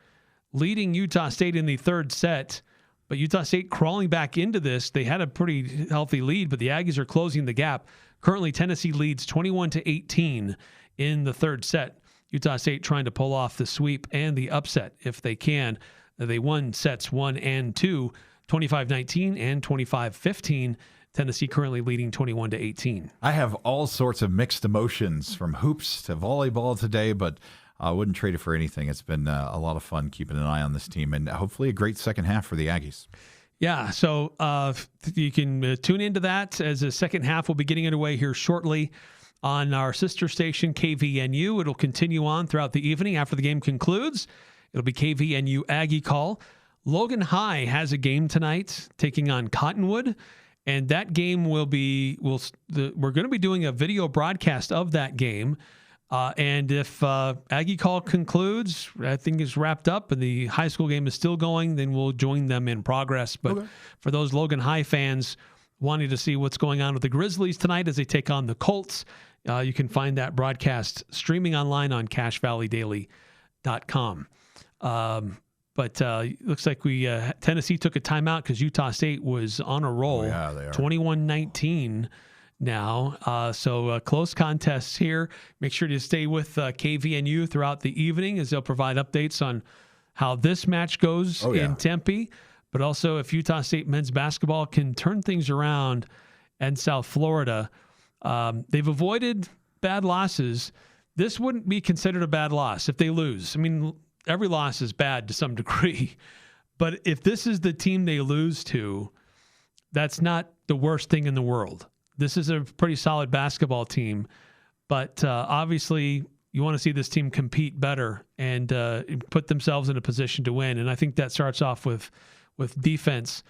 leading Utah State in the third set. But Utah State crawling back into this. They had a pretty healthy lead, but the Aggies are closing the gap. Currently, Tennessee leads 21-18 in the third set. Utah State trying to pull off the sweep and the upset if they can. They won sets 1 and 2, 25-19 and 25-15. Tennessee currently leading 21-18. I have all sorts of mixed emotions from hoops to volleyball today, but I wouldn't trade it for anything. It's been a lot of fun keeping an eye on this team, and hopefully a great second half for the Aggies. Yeah, so you can tune into that as the second half will be getting underway here shortly on our sister station, KVNU. It'll continue on throughout the evening after the game concludes. It'll be KVNU Aggie Call. Logan High has a game tonight taking on Cottonwood, and that game we're going to be doing a video broadcast of that game. And if Aggie Call concludes, I think is wrapped up, and the high school game is still going, then we'll join them in progress. But for those Logan High fans wanting to see what's going on with the Grizzlies tonight as they take on the Colts, you can find that broadcast streaming online on CashValleyDaily.com. But looks like Tennessee took a timeout because Utah State was on a roll. Oh, yeah, they are. 21-19 now. So close contests here. Make sure to stay with KVNU throughout the evening as they'll provide updates on how this match goes in Tempe. But also if Utah State men's basketball can turn things around in South Florida. They've avoided bad losses. This wouldn't be considered a bad loss if they lose. I mean, every loss is bad to some degree. But if this is the team they lose to, that's not the worst thing in the world. This is a pretty solid basketball team. But obviously, you want to see this team compete better and put themselves in a position to win. And I think that starts off with defense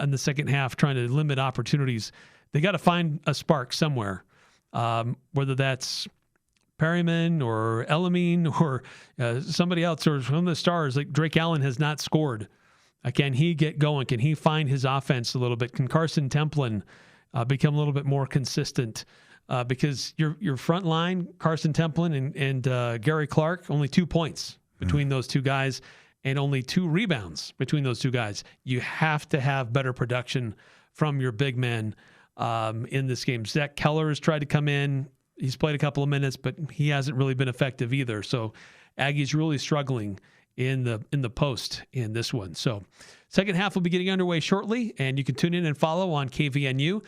in the second half, trying to limit opportunities. They got to find a spark somewhere, whether that's Perryman or Elamine or somebody else or one of the stars. Like Drake Allen has not scored. Can he get going? Can he find his offense a little bit? Can Carson Templin become a little bit more consistent? Because your front line, Carson Templin and Gary Clark, only 2 points between those two guys and only 2 rebounds between those two guys. You have to have better production from your big men in this game. Zach Keller has tried to come in. He's played a couple of minutes, but he hasn't really been effective either. So Aggie's really struggling in the post in this one. So second half will be getting underway shortly, and you can tune in and follow on KVNU.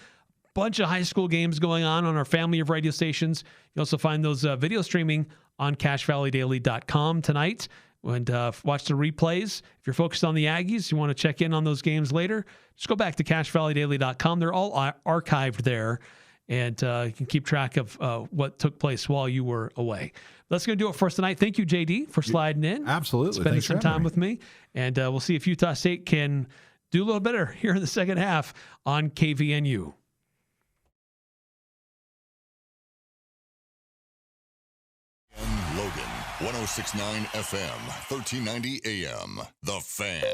Bunch of high school games going on our family of radio stations. You also find those video streaming on CashValleyDaily.com tonight. And watch the replays. If you're focused on the Aggies, you want to check in on those games later, just go back to CashValleyDaily.com. They're all archived there, and you can keep track of what took place while you were away. That's going to do it for us tonight. Thank you, JD, for sliding in. Absolutely. Spending some time with me. And we'll see if Utah State can do a little better here in the second half on KVNU. Logan, 106.9 FM, 1390 AM. The Fan.